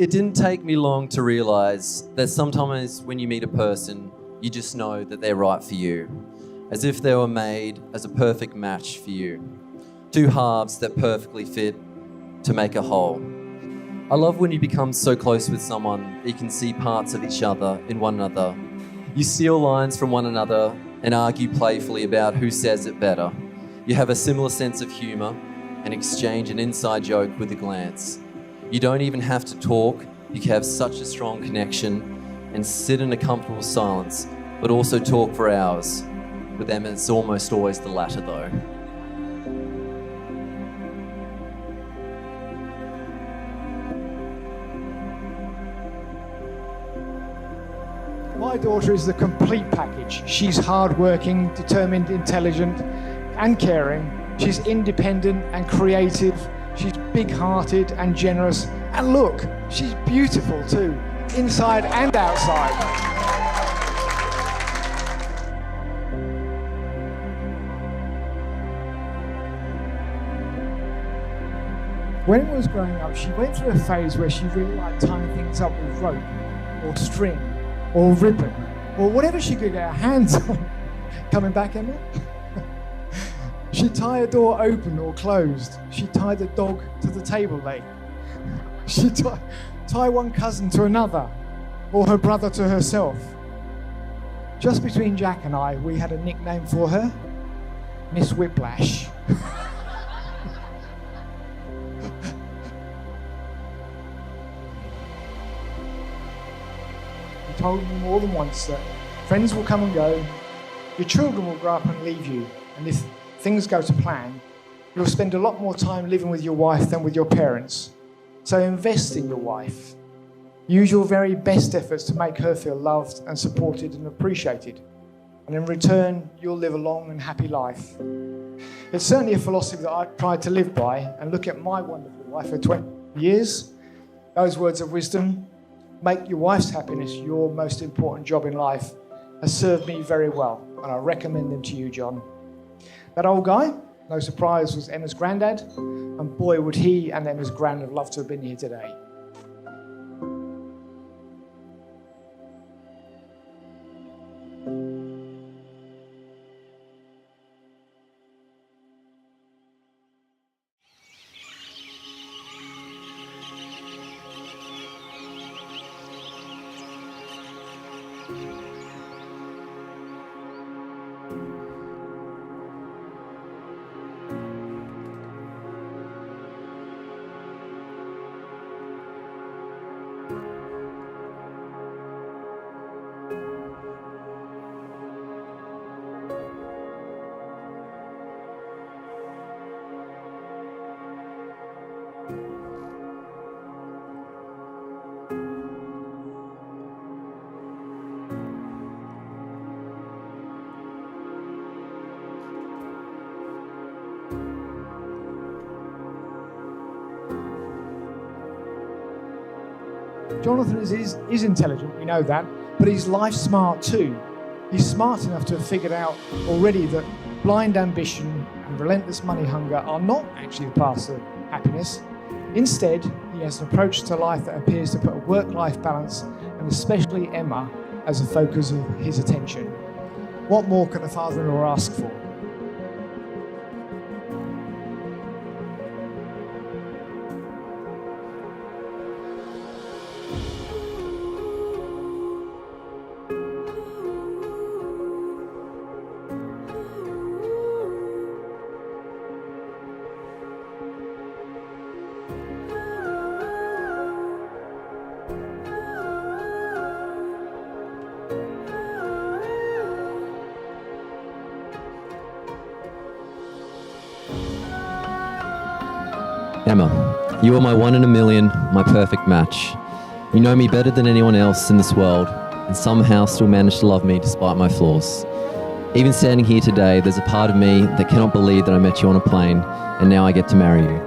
It didn't take me long to realise that sometimes when you meet a person, you just know that they're right for you, as if they were made as a perfect match for you. Two halves that perfectly fit to make a whole. I love when you become so close with someone that you can see parts of each other in one another. You steal lines from one another and argue playfully about who says it better. You have a similar sense of humour and exchange an inside joke with a glance. You don't even have to talk, you can have such a strong connection and sit in a comfortable silence, but also talk for hours. With them, it's almost always the latter though. My daughter is the complete package. She's hardworking, determined, intelligent, and caring. She's independent and creative. She's big-hearted and generous. And look, she's beautiful too, inside and outside. When I was growing up, she went through a phase where she really liked tying things up with rope or string or ribbon or whatever she could get her hands on. Coming back, Emma? She'd tie a door open or closed. She'd tie the dog to the table leg. She'd tie one cousin to another, or her brother to herself. Just between Jack and I, we had a nickname for her, Miss Whiplash. He told me more than once that friends will come and go, your children will grow up and leave you, and if things go to plan, you'll spend a lot more time living with your wife than with your parents. So invest in your wife. Use your very best efforts to make her feel loved and supported and appreciated. And in return, you'll live a long and happy life. It's certainly a philosophy that I've tried to live by, and look at my wonderful wife for 20 years. Those words of wisdom, make your wife's happiness your most important job in life, has served me very well, and I recommend them to you, John. That old guy, no surprise, was Emma's granddad, and boy would he and Emma's gran have loved to have been here today. Jonathan is intelligent, we know that, but he's life smart too. He's smart enough to have figured out already that blind ambition and relentless money hunger are not actually the path to happiness. Instead, he has an approach to life that appears to put a work-life balance, and especially Emma, as a focus of his attention. What more can a father-in-law ask for? Emma, you are my one in a million, my perfect match. You know me better than anyone else in this world, and somehow still manage to love me despite my flaws. Even standing here today, there's a part of me that cannot believe that I met you on a plane, and now I get to marry you.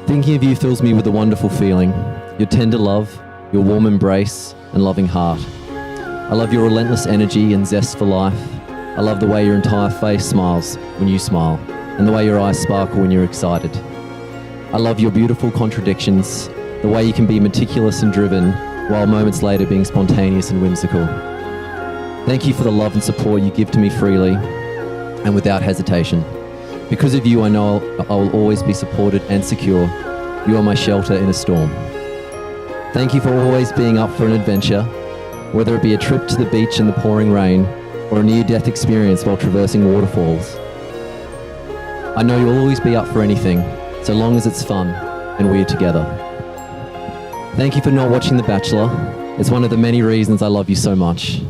Thinking of you fills me with a wonderful feeling. Your tender love, your warm embrace, and loving heart. I love your relentless energy and zest for life. I love the way your entire face smiles when you smile, and the way your eyes sparkle when you're excited. I love your beautiful contradictions, the way you can be meticulous and driven, while moments later being spontaneous and whimsical. Thank you for the love and support you give to me freely and without hesitation. Because of you, I know I will always be supported and secure. You are my shelter in a storm. Thank you for always being up for an adventure, whether it be a trip to the beach in the pouring rain or a near-death experience while traversing waterfalls. I know you'll always be up for anything, so long as it's fun and we're together. Thank you for not watching The Bachelor. It's one of the many reasons I love you so much.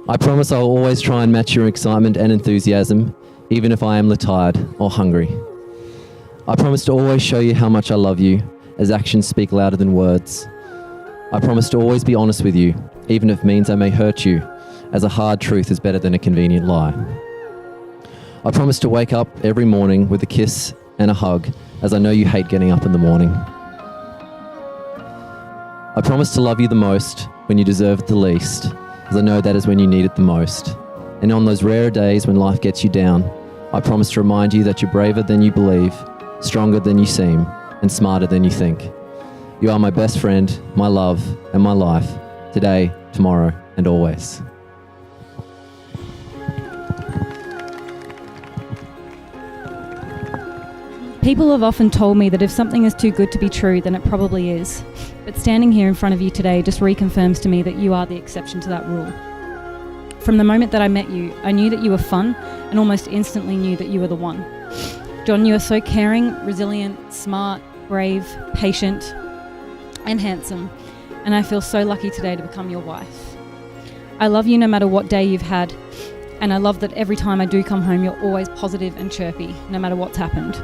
I promise I will always try and match your excitement and enthusiasm, even if I am tired or hungry. I promise to always show you how much I love you, as actions speak louder than words. I promise to always be honest with you, even if it means I may hurt you, as a hard truth is better than a convenient lie. I promise to wake up every morning with a kiss and a hug, as I know you hate getting up in the morning. I promise to love you the most when you deserve it the least, as I know that is when you need it the most. And on those rare days when life gets you down, I promise to remind you that you're braver than you believe, stronger than you seem, and smarter than you think. You are my best friend, my love, and my life, today, tomorrow, and always. People have often told me that if something is too good to be true, then it probably is. But standing here in front of you today just reconfirms to me that you are the exception to that rule. From the moment that I met you, I knew that you were fun and almost instantly knew that you were the one. John, you are so caring, resilient, smart, brave, patient, and handsome, and I feel so lucky today to become your wife. I love you no matter what day you've had, and I love that every time I do come home, you're always positive and chirpy, no matter what's happened.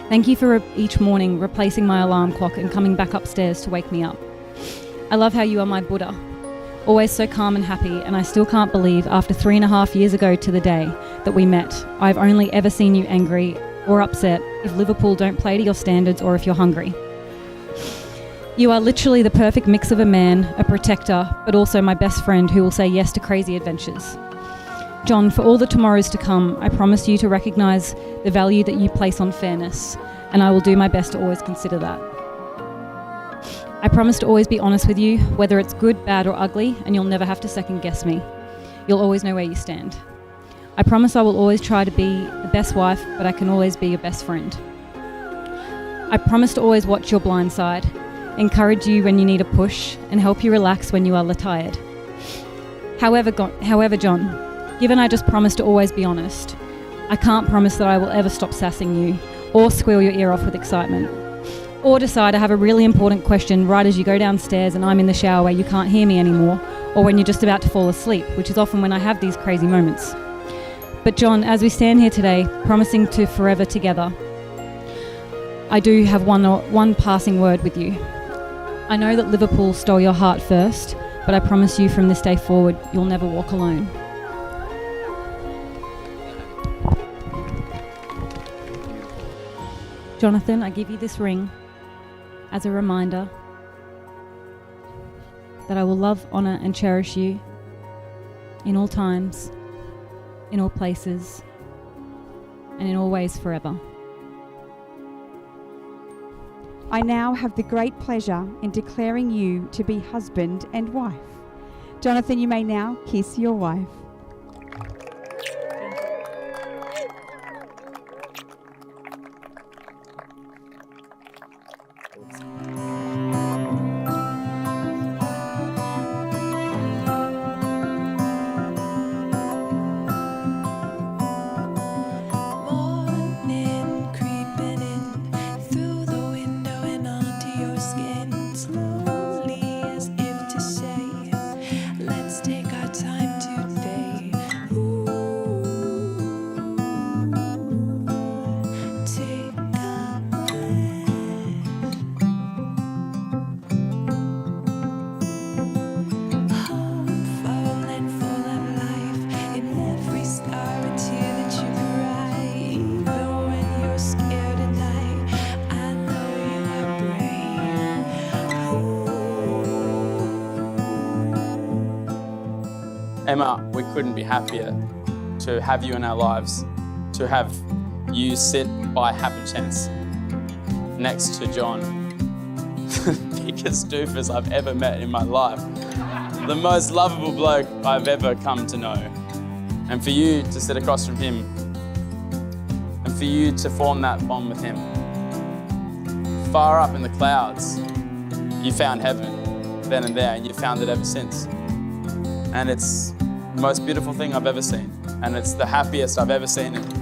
Thank you for each morning replacing my alarm clock and coming back upstairs to wake me up. I love how you are my Buddha, always so calm and happy, and I still can't believe after 3.5 years ago to the day that we met, I've only ever seen you angry or upset if Liverpool don't play to your standards or if you're hungry. You are literally the perfect mix of a man, a protector, but also my best friend who will say yes to crazy adventures. John, for all the tomorrows to come, I promise you to recognise the value that you place on fairness, and I will do my best to always consider that. I promise to always be honest with you, whether it's good, bad or ugly, and you'll never have to second guess me. You'll always know where you stand. I promise I will always try to be the best wife, but I can always be your best friend. I promise to always watch your blind side, encourage you when you need a push, and help you relax when you are tired. However, John, given I just promised to always be honest, I can't promise that I will ever stop sassing you or squeal your ear off with excitement, or decide I have a really important question right as you go downstairs and I'm in the shower where you can't hear me anymore, or when you're just about to fall asleep, which is often when I have these crazy moments. But John, as we stand here today, promising to forever together, I do have one passing word with you. I know that Liverpool stole your heart first, but I promise you from this day forward, you'll never walk alone. Jonathan, I give you this ring as a reminder that I will love, honour and cherish you in all times, in all places, and in all ways forever. I now have the great pleasure in declaring you to be husband and wife. Jonathan, you may now kiss your wife. Emma, we couldn't be happier to have you in our lives, to have you sit by happen chance next to John biggest doofus I've ever met in my life. The most lovable bloke I've ever come to know. And for you to sit across from him, and for you to form that bond with him, far up in the clouds, you found heaven then and there, and you've found it ever since. And it's the most beautiful thing I've ever seen. And it's the happiest I've ever seen him.